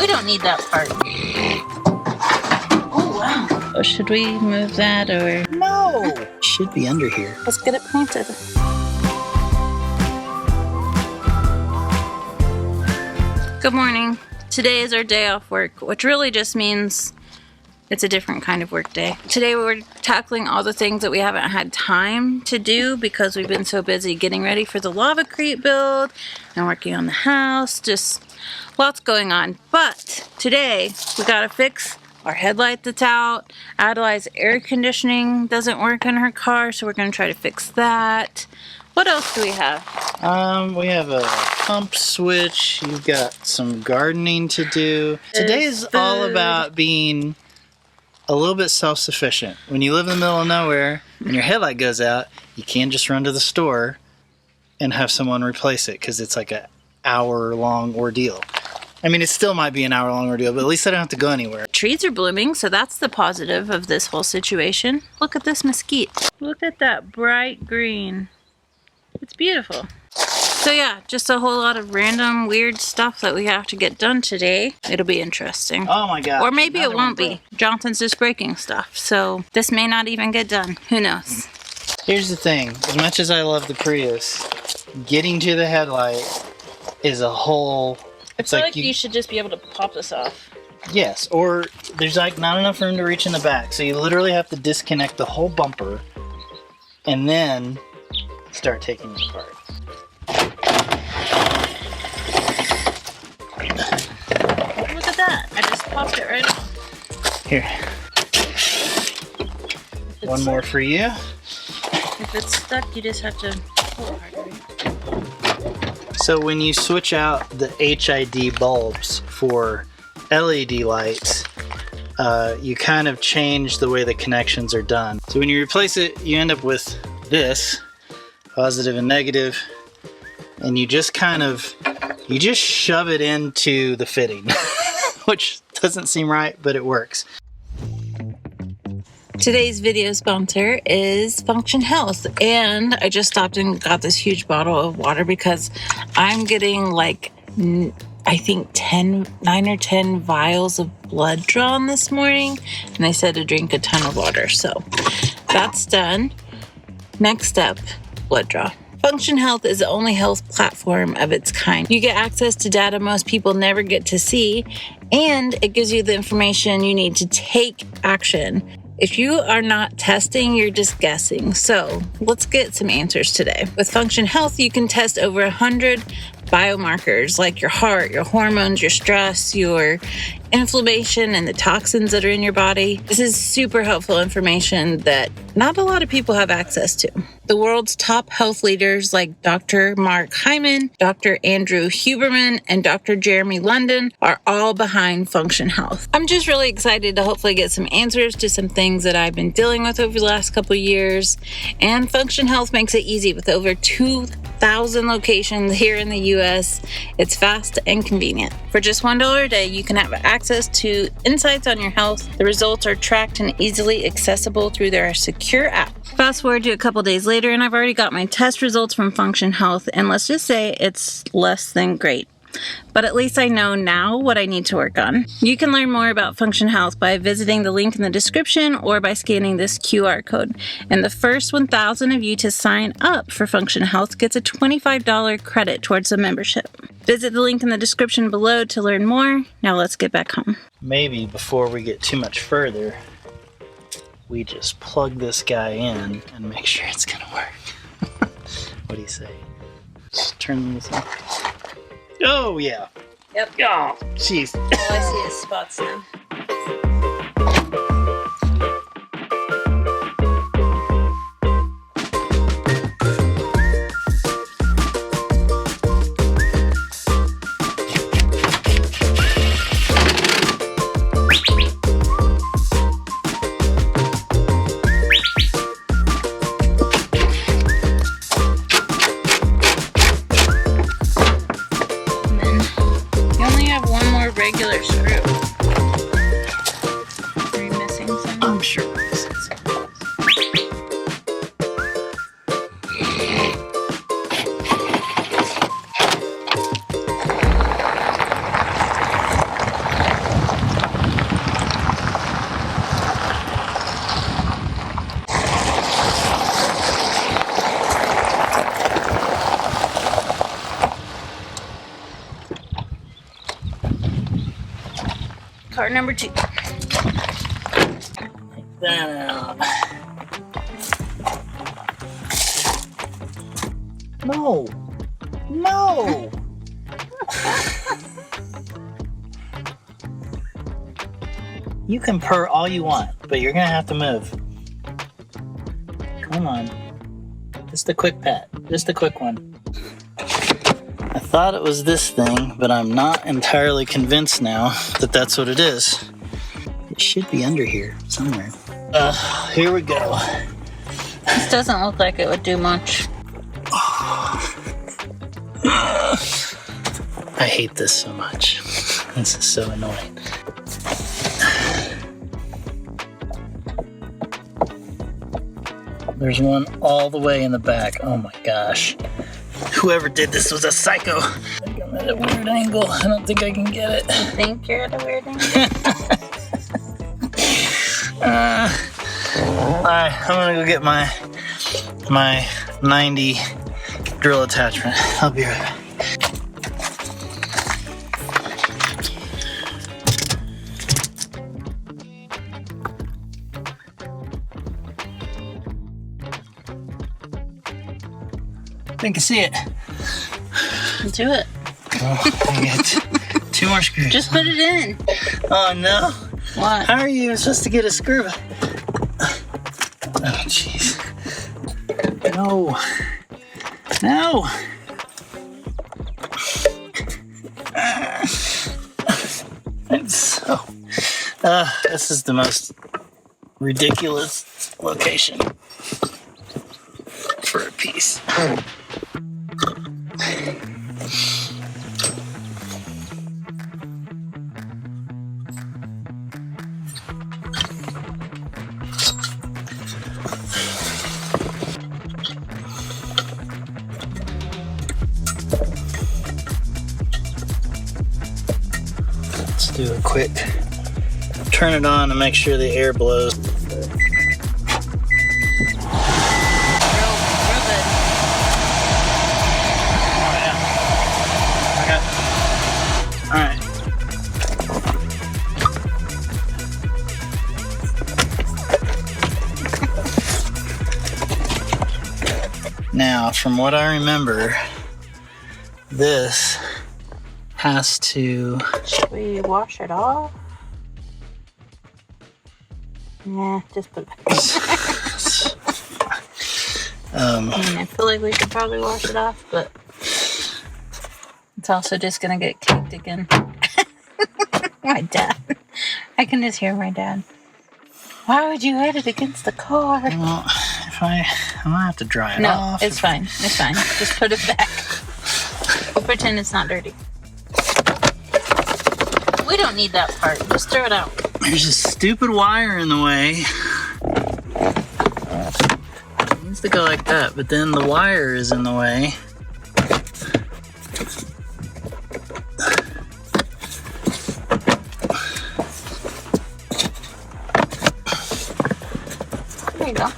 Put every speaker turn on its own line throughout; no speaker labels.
We don't need that part. Oh, wow. Oh, should we move that or?
No! Should be under here.
Let's get it planted. Good morning. Today is our day off work, which really just means it's a different kind of work day. Today we're tackling all the things that we haven't had time to do because we've been so busy getting ready for the Lavacrete build and working on the house. Just lots going on. But today we gotta fix our headlight that's out. Adelaide's air conditioning doesn't work in her car, so we're gonna try to fix that. What else do we have?
We have a pump switch. You've got some gardening to do. Today is all about being a little bit self-sufficient. When you live in the middle of nowhere and your headlight goes out, you can't just run to the store and have someone replace it because it's like an hour-long ordeal. I mean, it still might be an hour-long ordeal, but at least I don't have to go anywhere.
Trees are blooming, so that's the positive of this whole situation. Look at this mesquite. Look at that bright green. It's beautiful. So yeah, just a whole lot of random weird stuff that we have to get done today. It'll be interesting.
Oh my god.
Or maybe it won't be. Jonathan's just breaking stuff, so this may not even get done. Who knows?
Here's the thing. As much as I love the Prius, getting to the headlight is a whole...
I feel like you should just be able to pop this off.
Yes, or there's like not enough room to reach in the back, so you literally have to disconnect the whole bumper and then start taking it apart.
Look at that. I just popped it right off.
Here. One more for you.
If it's stuck, you just have to pull it harder.
So when you switch out the HID bulbs for LED lights, you kind of change the way the connections are done. So when you replace it, you end up with this, positive and negative, and you just shove it into the fitting, which doesn't seem right, but it works.
Today's video sponsor is Function Health, and I just stopped and got this huge bottle of water because I'm getting like, I think 9 or 10 vials of blood drawn this morning, and they said to drink a ton of water, so that's done. Next up, blood draw. Function Health is the only health platform of its kind. You get access to data most people never get to see, and it gives you the information you need to take action. If you are not testing, you're just guessing. So let's get some answers today. With Function Health, you can test over 100 biomarkers like your heart, your hormones, your stress, your inflammation, and the toxins that are in your body. This is super helpful information that not a lot of people have access to. The world's top health leaders like Dr. Mark Hyman, Dr. Andrew Huberman, and Dr. Jeremy London are all behind Function Health. I'm just really excited to hopefully get some answers to some things that I've been dealing with over the last couple of years. And Function Health makes it easy with over 2,000 locations here in the US. It's fast and convenient. For just $1 a day, you can have access to insights on your health. The results are tracked and easily accessible through their secure app. Fast forward to a couple days later, and I've already got my test results from Function Health, and let's just say it's less than great. But at least I know now what I need to work on. You can learn more about Function Health by visiting the link in the description or by scanning this QR code. And the first 1,000 of you to sign up for Function Health gets a $25 credit towards the membership. Visit the link in the description below to learn more. Now let's get back home.
Maybe before we get too much further, we just plug this guy in and make sure it's gonna work. What do you say? Just turn this on. Oh, yeah.
Yep.
Oh, jeez.
All I see is spots now. Regular screw. Are you missing some?
I'm sure we're missing some.
Car number 2.
Take that out. No. No. You can purr all you want, but you're gonna have to move. Come on. Just a quick pat. Just a quick one. I thought it was this thing, but I'm not entirely convinced now that that's what it is. It should be under here somewhere. Here we go.
This doesn't look like it would do much.
I hate this so much. This is so annoying. There's one all the way in the back. Oh my gosh. Whoever did this was a psycho. I think I'm at a weird angle. I don't think I can get it.
I think you're at a weird angle.
Alright, I'm gonna go get my 90 drill attachment. I'll be right back. I think I see it.
Do it.
Oh, dang it. 2 more screws.
Just put it in.
Oh no.
What?
How are you even supposed to get a screw? Oh jeez. No. No. It's so. This is the most ridiculous location for a piece. Let's do a quick turn it on and make sure the air blows.
Real good.
Oh yeah. Okay. All right. Now, from what I remember, this has to...
Should we wash it off? Nah, just put it back. I mean, I feel like we should probably wash it off, but it's also just gonna get caked again. My dad. I can just hear my dad. Why would you hit it against the car?
Well, I'm gonna have to dry it off.
No, it's fine. It's fine. Just put it back. We'll pretend it's not dirty. We don't need that part. Just throw it out.
There's a stupid wire in the way. It needs to go like that, but then the wire is in the way.
There you go.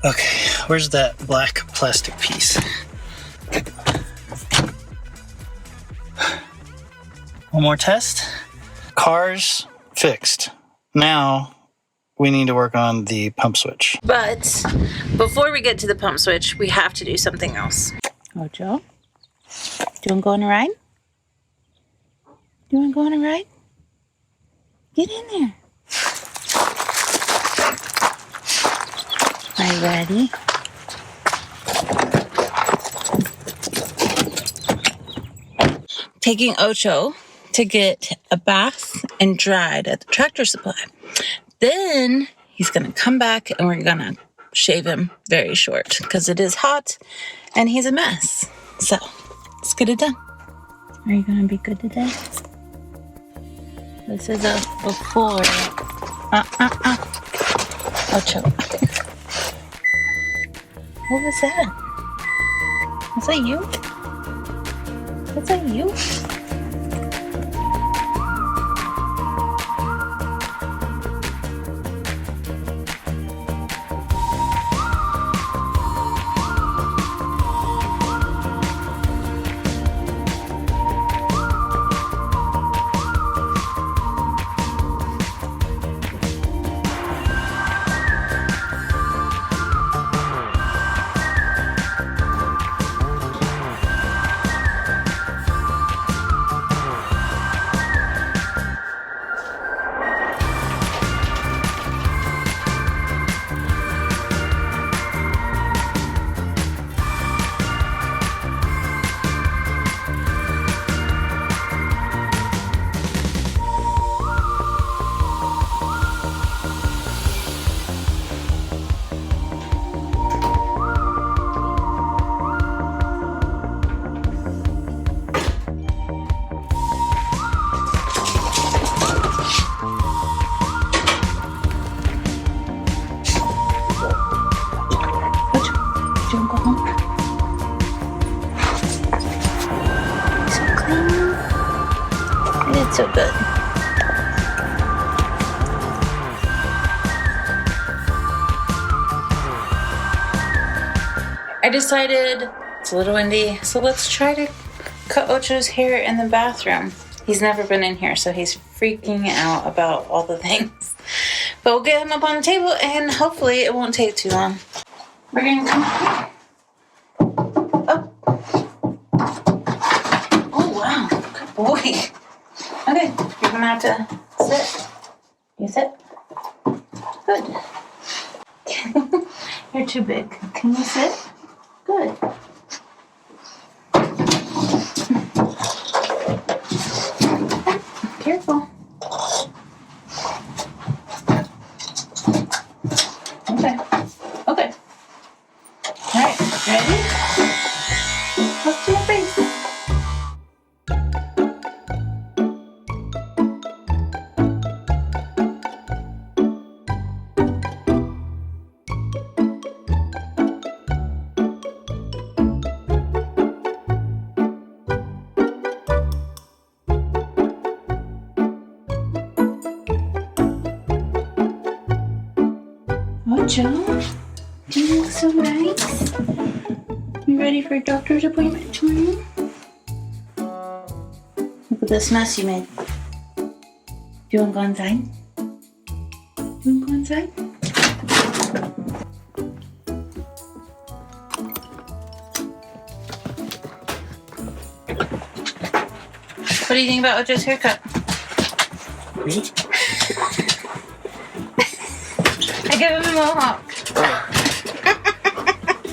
Okay, where's that black plastic piece? One more test. Car's fixed. Now we need to work on the pump switch.
But before we get to the pump switch, we have to do something else. Oh, Joe? Do you want to go on a ride? Do you want to go on a ride? Get in there. Are you ready? Taking Ocho to get a bath and dried at the Tractor Supply. Then he's going to come back and we're going to shave him very short because it is hot and he's a mess. So let's get it done. Are you going to be good today? This is a before. Ocho. What was that? Was that you? Was that you? So good. I decided it's a little windy, so let's try to cut Ocho's hair in the bathroom. He's never been in here, so he's freaking out about all the things. But we'll get him up on the table, and hopefully it won't take too long. We're gonna come here. Oh. Oh, wow. Good boy. Okay, you're gonna have to sit. You sit? Good. You're too big. Can you sit? Good. Careful. Okay. Okay. All right. Ready? Let's do your face. Ocho, do you look so nice? You ready for a doctor's appointment tomorrow? Look at this mess you made. Do you want to go inside? Do you want to go inside? What do you think about Ocho's haircut?
Me?
I gave him a mohawk.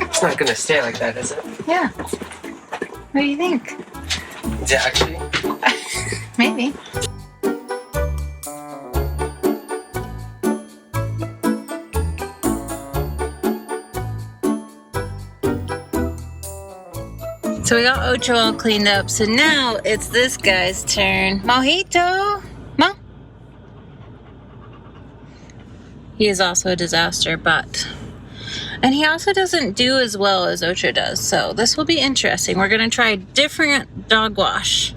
It's not gonna stay like that, is it?
Yeah. What do you think?
Is it actually?
Maybe. So we got Ocho all cleaned up. So now it's this guy's turn. Mojito! Mo? He is also a disaster, and he also doesn't do as well as Ocho does. So this will be interesting. We're gonna try a different dog wash.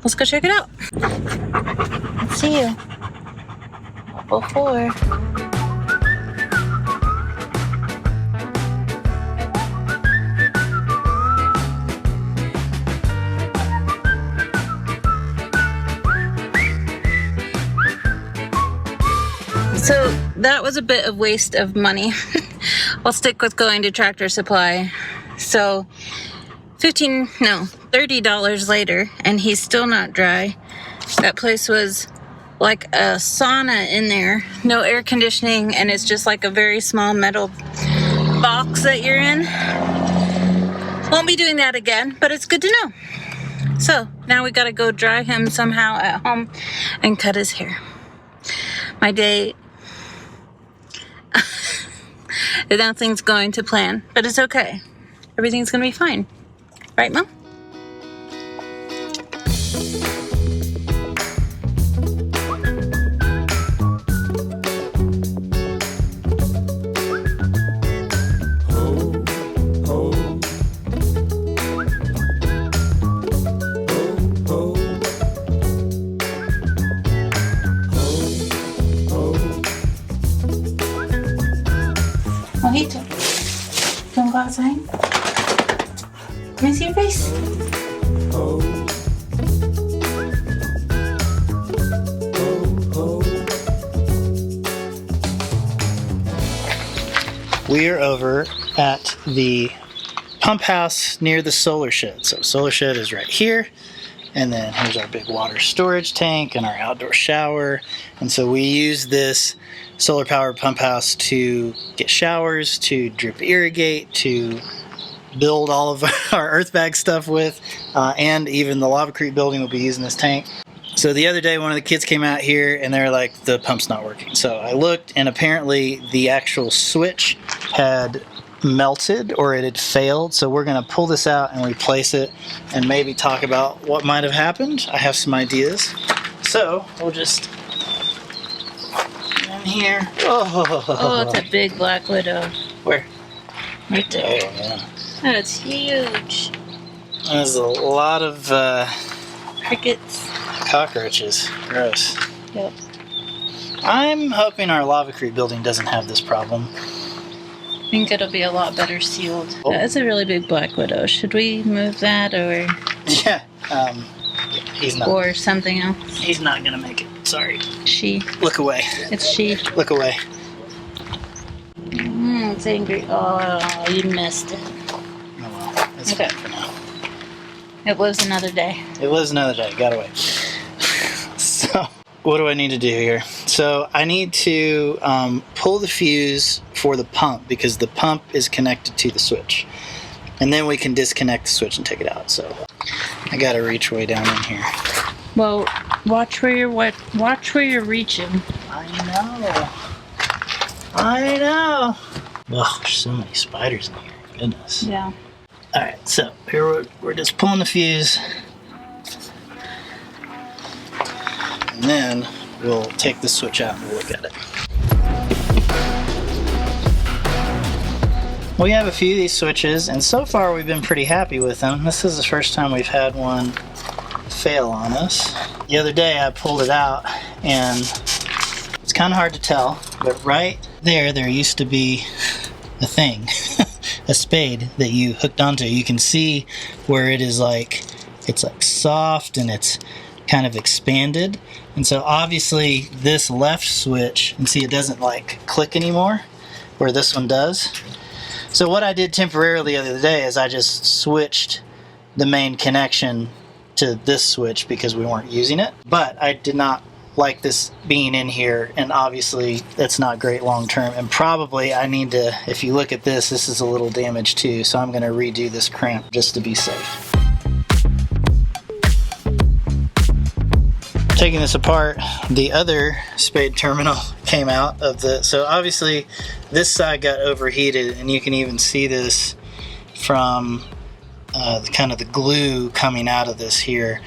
Let's go check it out. Let's see you. Level 4. So that was a bit of waste of money. I'll stick with going to Tractor Supply. So $30 later, and he's still not dry. That place was like a sauna in there, no air conditioning, and it's just like a very small metal box that you're in. Won't be doing that again, but it's good to know. So now we gotta go dry him somehow at home and cut his hair. My day, nothing's going to plan, but it's okay. Everything's gonna be fine. Right, Mom? Mojito, you wanna go outside? Let me see your face.
We are over at the pump house near the solar shed. So solar shed is right here. And then here's our big water storage tank and our outdoor shower. And so we use this solar powered pump house to get showers, to drip irrigate, to build all of our earthbag stuff with, and even the Lava Creek building will be using this tank. So the other day one of the kids came out here and they're like, the pump's not working. So I looked, and apparently the actual switch had melted or it had failed. So we're going to pull this out and replace it and maybe talk about what might have happened. I have some ideas. So we'll just in here.
Oh, it's a big black widow.
Where?
Right there.
Oh, yeah.
That's huge.
There's a lot of
Crickets.
cockroaches. Gross.
Yep.
I'm hoping our Lavacrete building doesn't have this problem.
I think it'll be a lot better sealed.
Oh.
That's a really big black widow. Should we move that or
Yeah. He's not.
or something else?
He's not gonna make it. Sorry.
She.
Look away.
It's she.
Look away.
It's angry. Oh, you missed it.
Oh well. It's
Okay.
fine for now.
It lives another day.
It was another day. Got away. So, what do I need to do here? So, I need to pull the fuse for the pump because the pump is connected to the switch. And then we can disconnect the switch and take it out. So, I gotta reach way down in here.
Well, watch where you're reaching.
I know. Oh, there's so many spiders in here. Goodness.
Yeah.
All right, so here we're just pulling the fuse. And then we'll take the switch out and we'll look at it. We have a few of these switches, and so far we've been pretty happy with them. This is the first time we've had one fail on us. The other day I pulled it out, and it's kind of hard to tell, but right there used to be a thing, a spade that you hooked onto. You can see where it is it's like soft and it's kind of expanded. And so obviously this left switch, and see it doesn't like click anymore, where this one does. So what I did temporarily the other day is I just switched the main connection to this switch because we weren't using it. But I did not like this being in here, and obviously that's not great long term. And probably I need to, if you look at this is a little damaged too, so I'm going to redo this cramp just to be safe. Taking this apart, the other spade terminal came out of so obviously this side got overheated, and you can even see this from kind of the glue coming out of this here.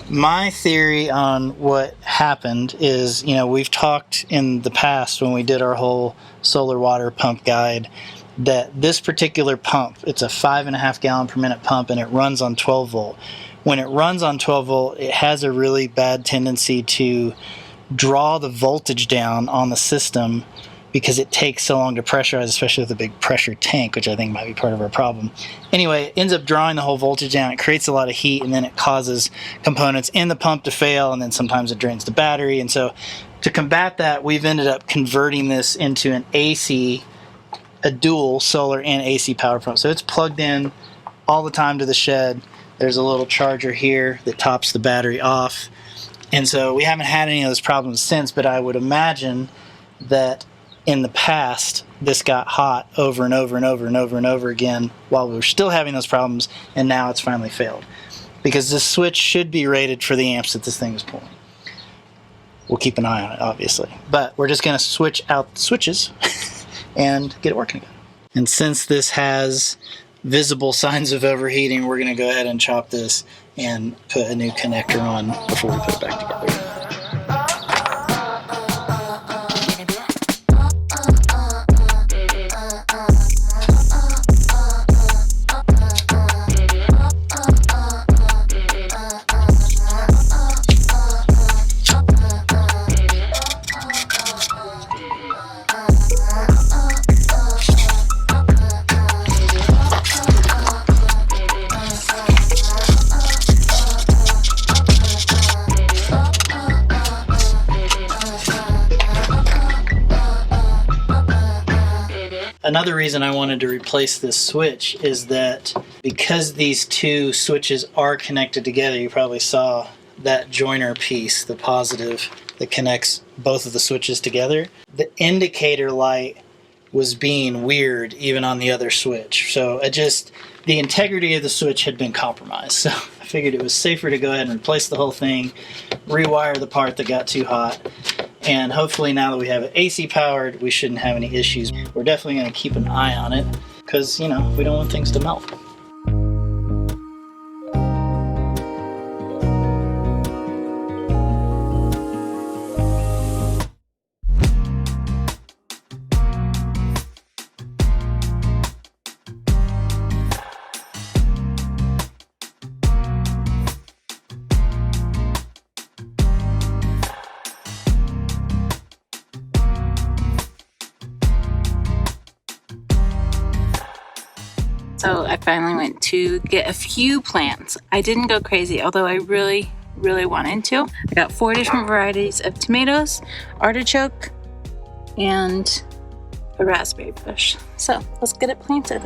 My theory on what happened is, we've talked in the past when we did our whole solar water pump guide that this particular pump, it's a 5.5 gallon per minute pump, and it runs on 12 volt. When it runs on 12 volt, it has a really bad tendency to draw the voltage down on the system because it takes so long to pressurize, especially with a big pressure tank, which I think might be part of our problem. Anyway, it ends up drawing the whole voltage down. It creates a lot of heat, and then it causes components in the pump to fail, and then sometimes it drains the battery. And so to combat that, we've ended up converting this into an AC, a dual solar and AC power pump. So it's plugged in all the time to the shed. There's a little charger here that tops the battery off. And so we haven't had any of those problems since, but I would imagine that in the past, this got hot over and over and over and over and over again while we were still having those problems, and now it's finally failed. Because this switch should be rated for the amps that this thing is pulling. We'll keep an eye on it, obviously. But we're just going to switch out the switches and get it working again. And since this has visible signs of overheating, we're going to go ahead and chop this and put a new connector on before we put it back together. Another reason I wanted to replace this switch is that because these two switches are connected together, you probably saw that joiner piece, the positive that connects both of the switches together. The indicator light was being weird even on the other switch. So the integrity of the switch had been compromised. So I figured it was safer to go ahead and replace the whole thing, rewire the part that got too hot, and hopefully now that we have it AC powered, we shouldn't have any issues. We're definitely going to keep an eye on it because, we don't want things to melt.
So I finally went to get a few plants. I didn't go crazy, although I really wanted to. I got 4 different varieties of tomatoes, artichoke, and a raspberry bush. So let's get it planted.